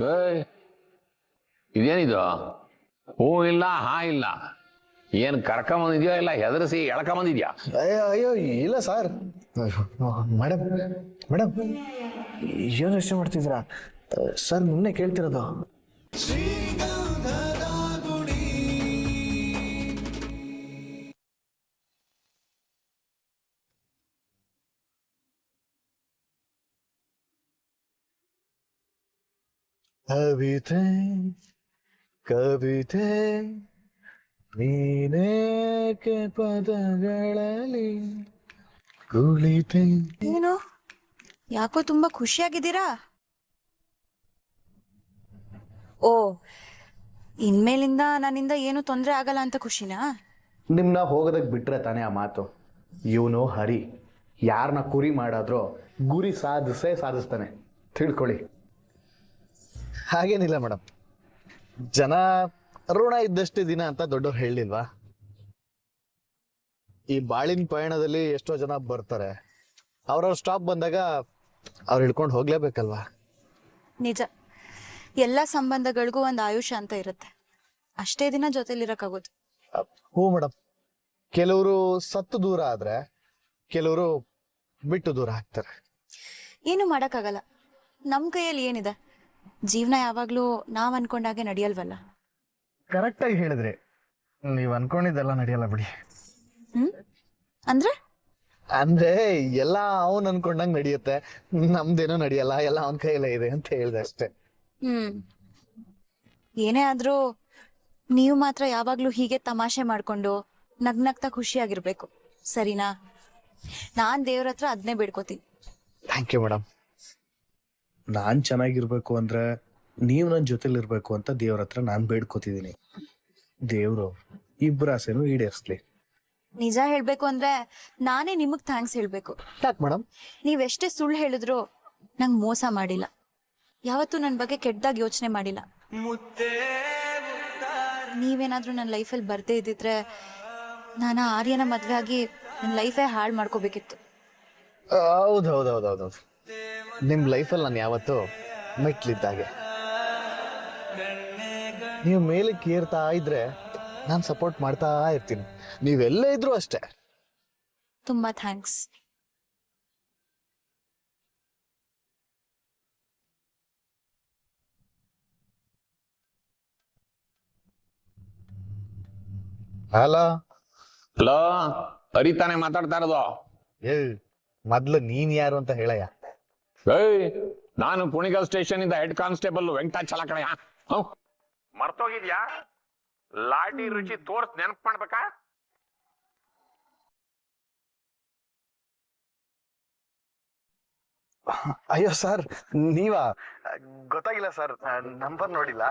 ಏಯ್ ಇದೇನಿದು? ಹೂ ಇಲ್ಲ, ಹಾ ಇಲ್ಲ. ಏನು ಕರ್ಕೊಂಬಂದಿದ್ಯೋ ಇಲ್ಲ ಹೆದರಿಸಿ ಎಳ್ಕೊಂಬಂದಿದ್ಯಾ? ಅಯ್ಯೋ ಅಯ್ಯೋ ಇಲ್ಲ ಸರ್. ಮೇಡಮ್ ಮೇಡಮ್ ಏನು ಯೋಚನೆ ಮಾಡ್ತಿದ್ದೀರಾ ಸರ್? ನಿನ್ನೆ ಕೇಳ್ತಿರೋದು. ಕವಿತೆ ಕವಿತೆ ನೀನೇಕೆ ಪದಗಳಲ್ಲಿ ಕುಳಿತೆ. ಏನು ಯಾಕೋ ತುಂಬಾ ಖುಷಿಯಾಗಿದ್ದೀರಾ? ಓ, ಇನ್ಮೇಲಿಂದ ನನ್ನಿಂದ ಏನು ತೊಂದರೆ ಆಗಲ್ಲ ಅಂತ ಖುಷಿನಾ? ನಿಮ್ನ ಹೋಗೋದಕ್ಕೆ ಬಿಟ್ರೆ ತಾನೇ ಆ ಮಾತು. ಇವನು ಹರಿ ಯಾರನ್ನ ಕುರಿ ಮಾಡಾದ್ರೂ ಗುರಿ ಸಾಧಿಸ್ತಾನೆ, ತಿಳ್ಕೊಳ್ಳಿ. ಹಾಗೇನಿಲ್ಲ ಮೇಡಮ್, ಜನ ಋಣ ಇದ್ದಷ್ಟು ದಿನ ಅಂತ ದೊಡ್ಡವ್ರು ಹೇಳಿಲ್ವಾ? ಈ ಬಾಳಿನ ಪಯಣದಲ್ಲಿ ಎಷ್ಟೋ ಜನ ಬರ್ತಾರೆ, ಅವ್ರವ್ರ ಸ್ಟಾಪ್ ಬಂದಾಗ ಅವ್ರು ಹಿಡ್ಕೊಂಡು ಹೋಗ್ಲೇಬೇಕಲ್ವಾ? ನಿಜ, ಎಲ್ಲ ಸಂಬಂಧಗಳಿಗೂ ಒಂದು ಆಯುಷ್ಯ ಅಂತ ಇರುತ್ತೆ. ಅಷ್ಟೇ ದಿನ ಜೊತೆಲಿರಕ್ಕಾಗೋದು. ಹ್ಞೂ ಮೇಡಮ್, ಕೆಲವರು ಸತ್ತು ದೂರ ಆದ್ರೆ ಕೆಲವರು ಬಿಟ್ಟು ದೂರ ಆಗ್ತಾರೆ. ಏನು ಮಾಡಕ್ಕಾಗಲ್ಲ, ನಮ್ ಕೈಯಲ್ಲಿ ಏನಿದೆ? ಜೀವನ ಯಾವಾಗ್ಲೂ ನಾವ್ ಅನ್ಕೊಂಡಾಗೆ ನಡೆಯಲ್ವಲ್ಲ. ಕರೆಕ್ಟಾಗಿ ಹೇಳಿದ್ರಿ. ನೀವು ಅನ್ಕೊಂಡಿದ್ದೆಲ್ಲ ನಡೆಯಲ್ಲ ಬಿಡಿ. ಅಂದ್ರೆ ಅಂದ್ರೆ ಎಲ್ಲ ಅವನ್ ಅನ್ಕೊಂಡಂಗ್ ನಡೆಯುತ್ತೆ, ನಮ್ದೇನೋ ನಡೆಯಲ್ಲ, ಎಲ್ಲ ಅವನ ಕೈಯಲ್ಲೇ ಇದೆ ಅಂತ ಹೇಳ್ದೆ ಅಷ್ಟೇ. ಏನೇ ಆದ್ರೂ ನೀವು ಮಾತ್ರ ಯಾವಾಗ್ಲೂ ಹೀಗೆ ತಮಾಷೆ ಮಾಡ್ಕೊಂಡು ನಗ್ನಗ್ತಾ ಖುಷಿಯಾಗಿರ್ಬೇಕು, ಸರಿನಾ? ನಾನ್ ದೇವ್ರ ಹತ್ರ ಅದನ್ನೇ ಬೇಡ್ಕೋತೀನಿ. Thank you madam. ನಾನ್ ಚೆನ್ನಾಗಿರ್ಬೇಕು ಅಂದ್ರೆ ನೀವು ನನ್ನ ಜೊತೆಲಿರ್ಬೇಕು ಅಂತ ದೇವ್ರ ಹತ್ರ ನಾನ್ ಬೇಡ್ಕೋತಿದ್ದೀನಿ. ದೇವ್ರು ಇಬ್ಬರ ಆಸೆನೂ ಈಡೇರಿಸ್ಲಿ. ನಿಜ ಹೇಳ್ಬೇಕು ಅಂದ್ರೆ ನಾನೇ ನಿಮಗ್ ಥ್ಯಾಂಕ್ಸ್ ಹೇಳ್ಬೇಕು. ಯಾಕೆ ಮೇಡಮ್? ನೀವೆಷ್ಟೇ ಸುಳ್ಳು ಹೇಳಿದ್ರು ನಂಗ್ ಮೋಸ ಮಾಡಿಲ್ಲ, ಯಾವತ್ತೂ ನನ್ನ ಬಗ್ಗೆ ಕೆಟ್ಟದಾಗ ಯೋಚನೆ ಮಾಡಿಲ್ಲ. ನೀವೇನಾದ್ರೂ ನನ್ನ ಲೈಫಲ್ಲಿ ಬರ್ದೇ ಇದ್ದಿದ್ರೆ ನಾನು ಆರ್ಯನ ಮದ್ವೆ ಆಗಿ ನನ್ನ ಲೈಫೇ ಹಾಳು ಮಾಡ್ಕೋಬೇಕಿತ್ತು. ಹೌದೌದೌದೌದು, ನಿಮ್ ಲೈಫಲ್ಲಿ ನಾನು ಯಾವತ್ತೂ ಮೆಟ್ಲಿದ್ದಾಗೆ. ನೀವು ಮೇಲಕ್ಕೆ ಏರ್ತಾ ಇದ್ರೆ ನಾನು ಸಪೋರ್ಟ್ ಮಾಡ್ತಾ ಇರ್ತೀನಿ, ನೀವೆಲ್ಲೇ ಇದ್ರು ಅಷ್ಟೇ. ತುಂಬಾ ಥ್ಯಾಂಕ್ಸ್. ಹಲೋ ಹಲೋ, ಹರಿತಾನೆ ಮಾತಾಡ್ತಾ ಇರೋದು. ಮೊದ್ಲು ನೀನ್ ಯಾರು ಅಂತ ಹೇಳಯ್ಯ. ಏಯ್, ನಾನು ಕುಣಿಗಲ್ ಸ್ಟೇಷನ್ ಇಂದ ಹೆಡ್ ಕಾನ್ಸ್ಟೇಬಲ್ ವೆಂಕಟಾಚಲ ಕಣಯ್ಯ. ಮರ್ತೋಗಿದ್ಯಾ? ಲಾಟಿ ರುಚಿ ತೋರ್ಸ್ ನೆನಪು ಮಾಡ್ಬೇಕಾ? ಅಯ್ಯೋ ಸರ್, ನೀವಾ? ಗೊತ್ತಾಗಿಲ್ಲ ಸರ್, ನಂಬರ್ ನೋಡಿಲ್ಲ.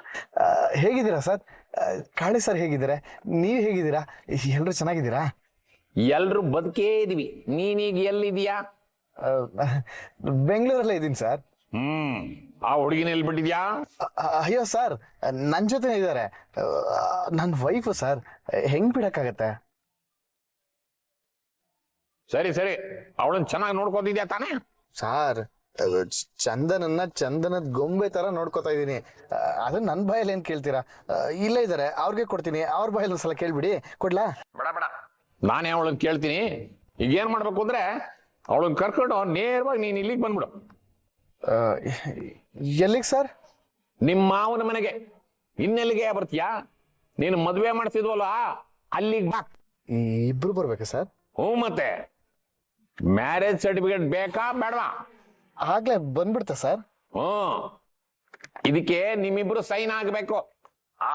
ಹೇಗಿದ್ದೀರಾ ಸರ್? ಕಾಳಿ ಸರ್ ಹೇಗಿದ್ದೀರಾ? ನೀವ್ ಹೇಗಿದ್ದೀರಾ? ಎಲ್ರು ಚೆನ್ನಾಗಿದ್ದೀರಾ? ಎಲ್ರು ಬದುಕೇ ಇದೀವಿ. ನೀನೀಗ ಎಲ್ಲಿದೀಯಾ? ಬೆಂಗಳೂರಲ್ಲೇ ಇದ್ದೀನಿ ಸರ್. ಆ ಹುಡುಗಿನ ಎಲ್ಲಿ ಬಿಟ್ಟಿದ್ಯಾ? ಅಯ್ಯೋ ಸರ್, ನನ್ ಜೊತೆ ಇದ್ದಾರೆ, ನನ್ನ ವೈಫ್ ಸರ್. ಹೆಂಗ್ ಬಿಡಕ್ಕಾಗತ್ತೆ? ಸರಿ ಸರಿ, ಅವಳನ್ನ ಚೆನ್ನಾಗಿ ನೋಡ್ಕೋತಿದ್ಯಾ ತಾನೇ? ಸಾರ್, ಚಂದನದ ಗೊಂಬೆ ತರ ನೋಡ್ಕೋತಾ ಇದೀನಿ. ಅದನ್ನ ನನ್ ಬಾಯಲ್ಲಿ ಏನ್ ಕೇಳ್ತೀರಾ? ಇಲ್ಲೇ ಇದಾರೆ, ಅವ್ರಿಗೆ ಕೊಡ್ತೀನಿ. ಅವ್ರ ಬಾಯಲ್ಲಿ ಒಂದ್ಸಲ ಕೇಳ್ಬಿಡಿ. ಕೊಡ್ಲಾ? ಬೇಡ ಬೇಡ, ನಾನೇ ಅವಳನ್ನ ಕೇಳ್ತೀನಿ. ಈಗ ಏನ್ ಮಾಡ್ಬೇಕು ಅಂದ್ರೆ ಅವಳನ್ನ ಕರ್ಕೊಂಡು ನೇರವಾಗಿ ನೀನ್ ಇಲ್ಲಿಗೆ ಬಂದ್ಬಿಡು. ಎಲ್ಲಿಗೆ ಸರ್? ನಿಮ್ಮ ಮಾವನ ಮನೆಗೆ. ಇನ್ನೆಲ್ಲಿಗೆ ಬರ್ತೀಯಾ? ನೀನು ಮದುವೆ ಮಾಡ್ತಿದ್ವಲ್ಲ, ಅಲ್ಲಿಗೆ ಬಾ. ಇಬ್ರು ಬರ್ಬೇಕಾ ಸರ್? ಹ್ಞೂ, ಮತ್ತೆ ಮ್ಯಾರೇಜ್ ಸರ್ಟಿಫಿಕೇಟ್ ಬೇಕಾ ಬೇಡವಾ? ಆಗ್ಲೇ ಬಂದ್ಬಿಡ್ತಾ ಸರ್? ಇದಕ್ಕೆ ನಿಮ್ಮಿಬ್ರು ಸೈನ್ ಆಗ್ಬೇಕು,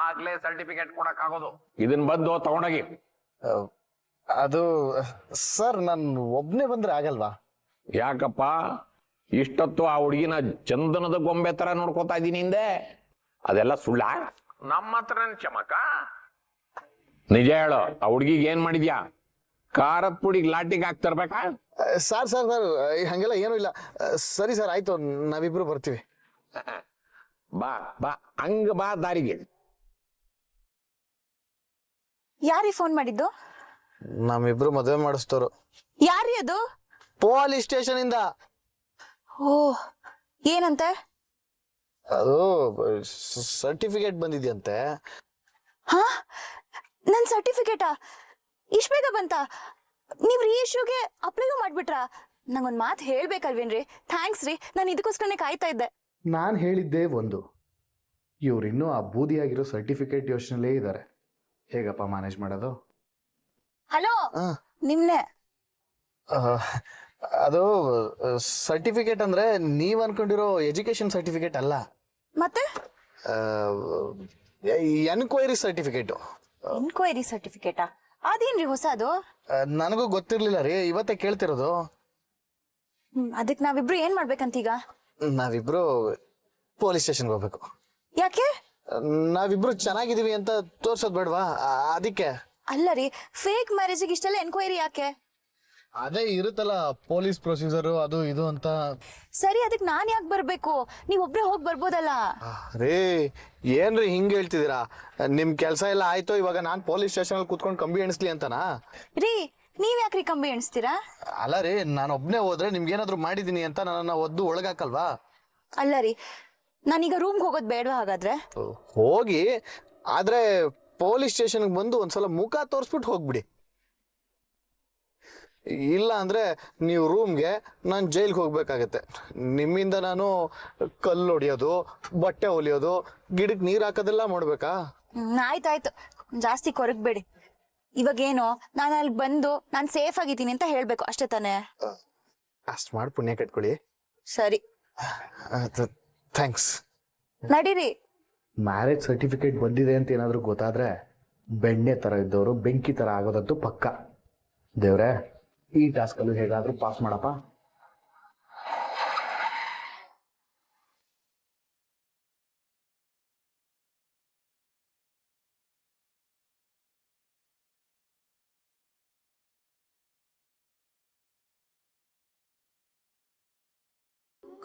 ಆಗ್ಲೇ ಸರ್ಟಿಫಿಕೇಟ್ ಕೊಡಕ್ ಆಗೋದು. ಇದನ್ ಬಂದು ತಗೊಂಡೋಗಿ. ಅದು ಸರ್, ನಾನು ಒಬ್ನೇ ಬಂದ್ರೆ ಆಗಲ್ವಾ? ಯಾಕಪ್ಪ ಇಷ್ಟೊತ್ತು ಆ ಹುಡುಗಿನ ಚಂದನದ ಗೊಂಬೆ ತರ ನೋಡ್ಕೋತಾ ಇದ್ದೀನಿ ಹಿಂದೆ? ಅದೆಲ್ಲ ಸುಳ್ಳ? ನಮ್ಮ ಹತ್ರ ಚಮಕ? ನಿಜ ಹೇಳು, ಆ ಹುಡುಗಿಗೆ ಏನ್ ಮಾಡಿದ್ಯಾ? ಖಾರದ ಪುಡಿಗೆ ಲಾಟಿಗೆ ಹಾಕ್ತಿರ್ಬೇಕಾ? ಸರ್ ಸರ್ ಸರ್, ಹಂಗೆಲ್ಲ ಏನೂ ಇಲ್ಲ. ಸರಿ ಸರ್, ಆಯ್ತು, ನಾವಿಬ್ರು ಬರ್ತೀವಿ. ಬಾ ಬಾ, ಹಂಗ ಬಾ ದಾರಿಗೆ. ಯಾರೀ ಫೋನ್ ಮಾಡಿದ್ದು? ನಮ್ಮಿಬ್ರು ಮದುವೆ ಮಾಡಿಸ್ತೋರು. ಯಾರೀ ಅದು? ಪೊಲೀಸ್ ಸ್ಟೇಷನ್ ಇಂದ. ಓ, ಏನಂತೆ? ಅದು ಸರ್ಟಿಫಿಕೇಟ್ ಬಂದಿದ್ಯಂತೆ. ಹಾ, ನನ್ ಸರ್ಟಿಫಿಕೇಟಾ ಇಷ್ಟ ಬೇಗ ಬಂತ? ನೀವ್ ರೀ ಇಶ್ಯೂಗೆ ಅಪ್ಲೈಗೂ ಮಾಡ್ಬಿಟ್ರಾ? ನಂಗೊಂದ್ ಮಾತು ಹೇಳ್ಬೇಕಲ್ವೇನ್ರಿ? ಥ್ಯಾಂಕ್ಸ್ ರೀ, ನಾನು ಇದಕ್ಕೋಸ್ಕರನೇ ಕಾಯ್ತಾ ಇದ್ದೆ. ನಾನು ಹೇಳಿದ್ದೇ ಒಂದು, ಇವ್ರಿನ್ನೂ ಆ ಬೂದಿಯಾಗಿರೋ ಸರ್ಟಿಫಿಕೇಟ್ ಯೋಚನೆಲೇ ಇದ್ದಾರೆ. ಹೇಗಪ್ಪ ಮ್ಯಾನೇಜ್ ಮಾಡೋದು? ಹಲೋ, ಆ, ನಿಮ್ನೆ. ಆ, ಅದು ಸರ್ಟಿಫಿಕೇಟ್ ಅಂದ್ರೆ ನೀವ್ ಅನ್ಕೊಂಡಿರೋ ಎಜುಕೇಶನ್ ಸರ್ಟಿಫಿಕೇಟ್ ಅಲ್ಲ, ಮತ್ತೆ ಎನ್ಕ್ವೈರಿ ಸರ್ಟಿಫಿಕೇಟು. ಎನ್ಕ್ವೈರಿ ಸರ್ಟಿಫಿಕೇಟಾ? ಅದೇನ್ರಿ ಹೊಸದು? ನನಗೂ ಗೊತ್ತಿರ್ಲಿಲ್ಲ ರೀ, ಇವತ್ತೇ ಕೇಳ್ತಿರೋದು. ಅದಕ್ ನಾವಿಬ್ರು ಏನ್ ಮಾಡ್ಬೇಕಂತೀಗ? ನಾವಿಬ್ರು ಪೊಲೀಸ್ ಸ್ಟೇಷನ್ಗೆ ಹೋಗ್ಬೇಕು. ಯಾಕೆ? ನಾವಿಬ್ರು ಚೆನ್ನಾಗಿದೀವಿ ಅಂತ ತೋರ್ಸೋದ್ ಬೇಡವಾ, ಅದಕ್ಕೆ. ಅಲ್ಲ ರೀ, ಫೇಕ್ ಮ್ಯಾರೇಜಿಗೆ ಇಷ್ಟೆಲ್ಲ ಎನ್ಕ್ವೈರಿ ಯಾಕೆ? ಅದೇ ಇರುತ್ತಲ್ಲ ಪೊಲೀಸ್ ಪ್ರೊಸೀಜರ್ ಅದು ಇದು ಅಂತ. ಸರಿ, ಅದಕ್ಕೆ ನಾನ್ ಯಾಕೆ ಬರ್ಬೇಕು? ನೀವ್ ಒಬ್ರೇ ಹೋಗಿ ಬರ್ಬೋದಲ್ಲ. ರೇ, ಏನ್ರಿ ಹಿಂಗ್ ಹೇಳ್ತಿದ್ದೀರಾ? ನಿಮ್ ಕೆಲ್ಸ ಎಲ್ಲ ಆಯ್ತು, ಇವಾಗ ನಾನ್ ಪೊಲೀಸ್ ಸ್ಟೇಷನ್ ಅಲ್ಲಿ ಕೂತ್ಕೊಂಡು ಕಂಬಿ ಎಣಿಸ್ಲಿ ಅಂತನಾ? ರೀ, ನೀವ್ ಯಾಕ್ರಿ ಕಂಬಿ ಎಣಿಸ್ತೀರಾ? ಅಲ್ಲ ರೀ, ನಾನು ಒಬ್ನೇ ಹೋದ್ರೆ ನಿಮ್ಗೇನಾದ್ರು ಮಾಡಿದೀನಿ ಅಂತ ನನ್ನ ಒದ್ದು ಒಳಗಾಕಲ್ವಾ? ಅಲ್ಲ ರೀ, ನಾನೀಗ ರೂಮ್ಗೆ ಹೋಗೋದ್ ಬೇಡವಾ ಹಾಗಾದ್ರೆ? ಹೋಗಿ, ಆದ್ರೆ ಪೊಲೀಸ್ ಸ್ಟೇಷನ್ಗೆ ಬಂದು ಒಂದ್ಸಲ ಮುಖ ತೋರಿಸ್ಬಿಟ್ಟು ಹೋಗ್ಬಿಡಿ. ಇಲ್ಲ ಅಂದ್ರೆ ನೀವು ರೂಮ್ಗೆ, ನಾನು ಜೈಲ್ಗೆ ಹೋಗ್ಬೇಕಾಗತ್ತೆ. ನಿಮ್ಮಿಂದ ನಾನು ಕಲ್ಲು ಹೊಡಿಯೋದು, ಬಟ್ಟೆ ಹೊಲಿಯೋದು, ಗಿಡಕ್ಕೆ ನೀರು ಹಾಕೋದೆಲ್ಲ ಮಾಡ್ಬೇಕಾ? ಆಯ್ತಾಯ್ತು, ಜಾಸ್ತಿ ಕೊರಗ್ಬೇಡಿ. ಇವಾಗೇನು, ನಾನು ಅಲ್ಲಿ ಬಂದು ನಾನು ಸೇಫ್ ಆಗಿದ್ದೀನಿ ಅಂತ ಹೇಳ್ಬೇಕು ಅಷ್ಟೇ ತಾನೇ? ಅಷ್ಟು ಮಾಡಿ ಪುಣ್ಯ ಕಟ್ಕೊಳ್ಳಿ. ಸರಿ, ಥ್ಯಾಂಕ್ಸ್. ನಡೀರಿ. ಮ್ಯಾರೇಜ್ ಸರ್ಟಿಫಿಕೇಟ್ ಬಂದಿದೆ ಅಂತ ಏನಾದರೂ ಗೊತ್ತಾದ್ರೆ ಬೆಣ್ಣೆ ಥರ ಇದ್ದವರು ಬೆಂಕಿ ಥರ ಆಗೋದಂತೂ ಪಕ್ಕ. ದೇವ್ರೆ, ಈ ಟಾಸ್ಕಲ್ಲೂ ಹೇಗಾದರೂ ಪಾಸ್ ಮಾಡಪ್ಪ.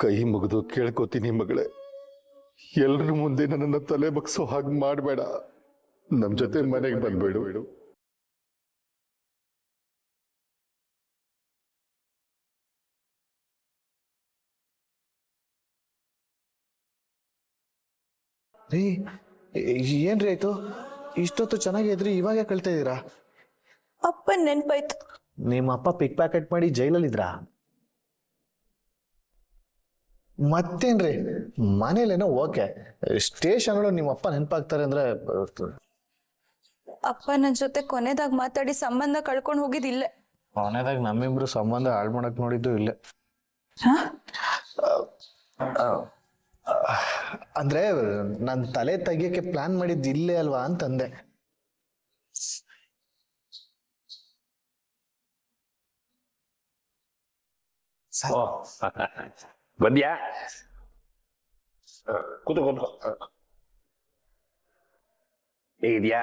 ಕೈ ಮುಗಿದು ಕೇಳ್ಕೋತೀನಿ ಮಗಳೇ, ಎಲ್ರ ಮುಂದೆ ನನ್ನನ್ನು ತಲೆ ಬಗ್ಸೋ ಹಾಗೆ ಮಾಡಬೇಡ. ನಮ್ಮ ಜೊತೆ ಮನೆಗೆ ಬಂದ್ಬೇಡು. ರೀ, ಏನ್ರಿ ಆಯ್ತು? ಇಷ್ಟೊತ್ತು ಚೆನ್ನಾಗಿ ಇದ್ರಿ, ಇವಾಗ ಕಳ್ತಾ ಇದ್ದೀರಾ? ಅಪ್ಪನ್ ನೆನ್ಪಾಯ್ತು. ನಿಮ್ಮ ಅಪ್ಪ ಪಿಕ್ ಪ್ಯಾಕೆಟ್ ಮಾಡಿ ಜೈಲಲ್ಲಿದ್ರಾ? ಮತ್ತೇನ್ರಿ, ಮನೇಲೇನೋ ಓಕೆ, ಸ್ಟೇಷನ್ ನಿಮ್ಮ ಅಪ್ಪ ನೆನಪಾಗ್ತಾರೆ ಅಂದ್ರೆ? ಅಪ್ಪ ನನ್ ಜೊತೆ ಕೊನೆದಾಗ ಮಾತಾಡಿ ಸಂಬಂಧ ಕಳ್ಕೊಂಡು ಹೋಗಿದ್ದಿಲ್ಲ. ಕೊನೆದಾಗ ನಮ್ಮಿಬ್ರು ಸಂಬಂಧ ಹಾಳು ಮಾಡಕ್ ನೋಡಿದ್ದು ಇಲ್ಲೇ. ಅಂದ್ರೆ ನನ್ ತಲೆ ತೆಗಿಯಕ್ಕೆ ಪ್ಲಾನ್ ಮಾಡಿದ್ದು ಇಲ್ಲೇ ಅಲ್ವಾ ಅಂತಂದೆ. ಬಂದ್ಯಾ? ಕೂತು ಕೂತು. ಹೇಗಿದ್ಯಾ?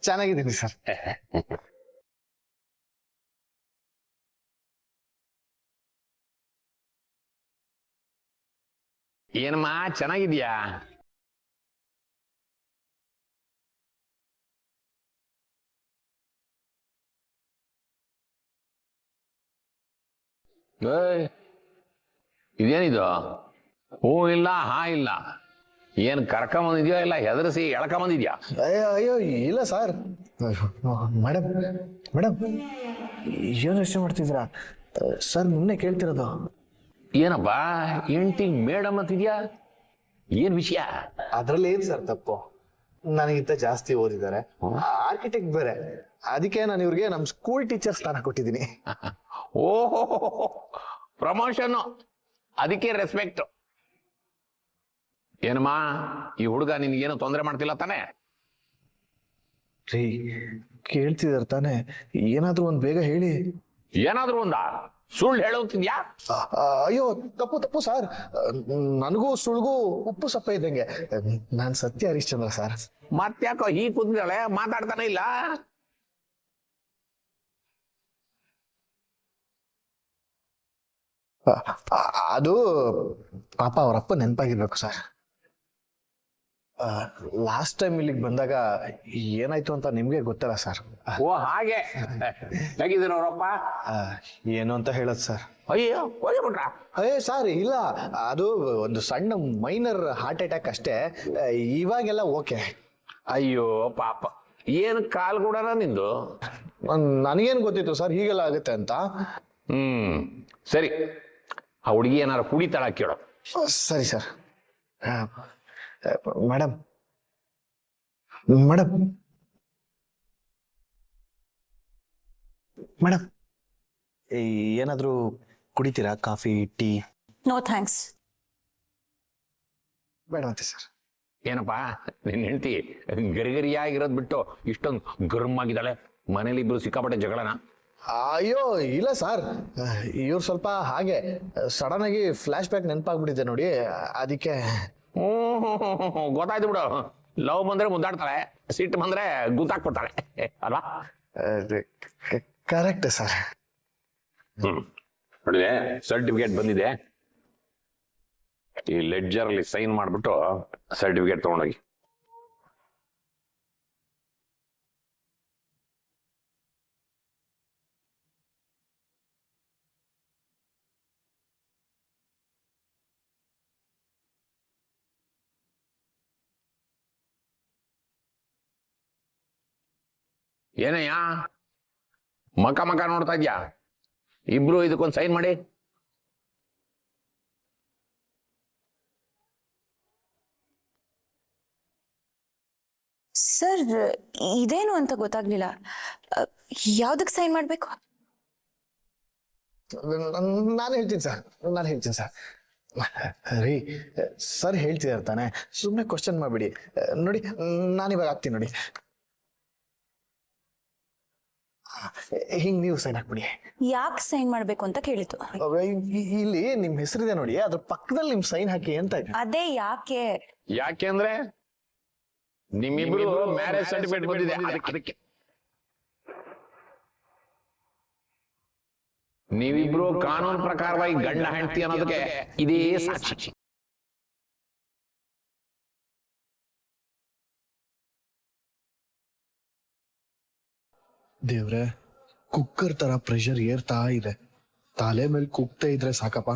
ಚೆನ್ನಾಗಿದ್ದೀನಿ ಸರ್. ಏನಮ್ಮ, ಚೆನ್ನಾಗಿದ್ಯಾ? ಇದೇನಿದು? ಹೂ ಇಲ್ಲ, ಹಾ ಇಲ್ಲ, ಏನ್ ಕರ್ಕೊಂಬಂದಿದ್ಯೋ ಇಲ್ಲ ಹೆದರ್ಸಿ ಎಳ್ಕೊಂಬಂದಿದ್ಯಾ? ಅಯ್ಯೋ ಇಲ್ಲ ಸರ್. ಮೇಡಮ್ ಮೇಡಮ್, ಏನು ಯೋಚನೆ ಮಾಡ್ತಿದ್ದೀರಾ ಸರ್? ನಿನ್ನೆ ಕೇಳ್ತಿರೋದು. ಏನಪ್ಪಾ ಹೆಂಡ್ತಿಗ್ ಮೇಡಮ್ ಅಂತಿದ್ಯಾ? ಏನ್ ವಿಷಯ? ಅದ್ರಲ್ಲಿ ಏನ್ ಸರ್ ತಪ್ಪು? ನನಗಿಂತ ಜಾಸ್ತಿ ಓದಿದ್ದಾರೆ, ಆರ್ಕಿಟೆಕ್ಟ್ ಬೇರೆ. ಅದಕ್ಕೆ ನಾನು ಇವ್ರಿಗೆ ನಮ್ ಸ್ಕೂಲ್ ಟೀಚರ್ ಸ್ಥಾನ ಕೊಟ್ಟಿದ್ದೀನಿ. ಓಹೋ, ಪ್ರಮೋಷನ್, ಅದಕ್ಕೆ ರೆಸ್ಪೆಕ್ಟ್. ಏನಮ್ಮ, ಈ ಹುಡುಗ ನಿನ್ಗೇನು ತೊಂದರೆ ಮಾಡ್ತಿಲ್ಲ ತಾನೆ? ರೀ, ಕೇಳ್ತಿದಾರ ತಾನೆ, ಏನಾದ್ರೂ ಒಂದ್ ಬೇಗ ಹೇಳಿ. ಏನಾದ್ರೂ ಒಂದ ಸುಳ್ಳು ಹೇಳುತ್ತಿದ್ಯಾ? ಅಯ್ಯೋ, ತಪ್ಪು ತಪ್ಪು ಸರ್. ನನಗೂ ಸುಳ್ಗೂ ಉಪ್ಪು ಸಪ್ಪೆ ಇದ್ದಂಗೆ. ನಾನ್ ಸತ್ಯ ಹರಿಶ್ಚಂದ್ರ ಸರ್. ಮತ್ತ್ಯಾಕೋ ಈ ಕೂತ್ಗಳೇ ಮಾತಾಡ್ತಾನೆ ಇಲ್ಲ? ಅದು ಪಾಪ ಅವರಪ್ಪ ನೆನಪಾಗಿರ್ಬೇಕು ಸರ್. ಲಾಸ್ಟ್ ಟೈಮ್ ಇಲ್ಲಿಗೆ ಬಂದಾಗ ಏನಾಯ್ತು ಅಂತ ನಿಮ್ಗೆ ಗೊತ್ತಲ್ಲ ಸರ್. ಓ ಹಾಗೆ ಹೇಗಿದ್ದೀರ ಅವರಪ್ಪ? ಏನು ಅಂತ ಹೇಳೋದು ಸರ್? ಅಯ್ಯೋ ಹೋಗಿಬಿಟ್ರ? ಸರ್ ಇಲ್ಲ, ಅದು ಒಂದು ಸಣ್ಣ ಮೈನರ್ ಹಾರ್ಟ್ ಅಟ್ಯಾಕ್ ಅಷ್ಟೇ. ಇವಾಗೆಲ್ಲ ಓಕೆ. ಅಯ್ಯೋ ಪಾಪ, ಏನು ಕಾಲ್ ಕೂಡ ನಿಂದು? ನನಗೇನು ಗೊತ್ತಿತ್ತು ಸರ್ ಹೀಗೆಲ್ಲ ಆಗುತ್ತೆ ಅಂತ. ಸರಿ, ಆ ಹುಡುಗಿ ಏನಾರು ಕುಡಿತಾಳ ಕೇಳೋ. ಸರಿ ಸರ್. ಮೇಡಮ್ ಮೇಡಮ್ ಮೇಡಮ್ ಏನಾದರೂ ಕುಡಿತೀರಾ? Coffee, tea? No thanks. ಬೇಡವಂತೆ ಸರ್. ಏನಪ್ಪಾ ನಿನ್ನ ಹೆಂಡತಿ ಗರಿಗರಿಯಾಗಿರೋದ್ ಬಿಟ್ಟು ಇಷ್ಟೊಂದು ಗರ್ಮ್ ಆಗಿದ್ದಾಳೆ? ಮನೇಲಿ ಇಬ್ರು ಸಿಕ್ಕಾಪಟ್ಟೆ ಜಗಳನ? ಅಯ್ಯೋ ಇಲ್ಲ ಸರ್, ಇವ್ರು ಸ್ವಲ್ಪ ಹಾಗೆ ಸಡನ್ ಆಗಿ ಫ್ಲಾಶ್ ಬ್ಯಾಕ್ ನೆನಪಾಗ್ಬಿಟ್ಟಿದೆ ನೋಡಿ, ಅದಕ್ಕೆ. ಗೊತ್ತಾಯ್ತು ಬಿಡು. ಲವ್ ಬಂದ್ರೆ ಮುದ್ದಾಡ್ತಾಳೆ, ಸಿಟ್ಟು ಬಂದ್ರೆ ಗುತ್ತಾಕ್ಬಿಡ್ತಾಳೆ ಅಲ್ವಾ? Correct sir. ನೋಡಿದೆ, ಸರ್ಟಿಫಿಕೇಟ್ ಬಂದಿದೆ. ಈ ಲೆಡ್ಜರ್ ಅಲ್ಲಿ ಸೈನ್ ಮಾಡ್ಬಿಟ್ಟು ಸರ್ಟಿಫಿಕೇಟ್ ತಗೊಂಡೋಗಿ. ಏನಯ್ಯ ಮಕ ಮಕ ನೋಡ್ತಾ ಇದ್ಯಾ? ಇಬ್ರು ಇದಕ್ಕೊಂದು ಸೈನ್ ಮಾಡಿ. ಸರ್ ಇದೇನು ಅಂತ ಗೊತ್ತಾಗ್ಲಿಲ್ಲ. ಯಾವ್ದಕ್ ಸೈನ್ ಮಾಡ್ಬೇಕು? ನಾನು ಹೇಳ್ತೀನಿ ಸರ್. ರೀ ಸರ್ ಹೇಳ್ತಿದಾರೆ ತಾನೆ, ಸುಮ್ಮನೆ ಕ್ವಶನ್ ಮಾಡ್ಬಿಡಿ. ನೋಡಿ ನಾನಿವಾಗ ಹಾಕ್ತೀನಿ ನೋಡಿ, ಹಿಂಗ್ ನೀವು ಸೈನ್ ಹಾಕ್ಬಿಡಿ. ಯಾಕೆ ಸೈನ್ ಮಾಡ್ಬೇಕು ಅಂತ ಕೇಳಿತು. ಇಲ್ಲಿ ನಿಮ್ ಹೆಸರಿದೆ ನೋಡಿ, ಅದ್ರ ಪಕ್ಕದಲ್ಲಿ ನಿಮ್ ಸೈನ್ ಹಾಕಿ ಅಂತ ಇದೆ. ಅದೇ ಯಾಕೆ? ಯಾಕೆ ಅಂದ್ರೆ ನಿಮ್ಮಿಬ್ರು ಮ್ಯಾರೇಜ್ ಸರ್ಟಿಫಿಕೇಟ್ ಬಂದಿದೆ ಅದಕ್ಕೆ. ನೀವಿಬ್ರು ಕಾನೂನು ಪ್ರಕಾರವಾಗಿ ಗಂಡ ಹೆಂಡತಿ ಅನ್ನೋದಕ್ಕೆ ಇದೇ ಸಾಕ್ಷಿ. ದೇವ್ರೆ, ಕುಕ್ಕರ್ ತರ ಪ್ರೆಷರ್ ಏರ್ತಾ ಇದೆ. ತಲೆ ಮೇಲೆ ಕುಗ್ತಾ ಇದ್ರೆ ಸಾಕಪ್ಪ.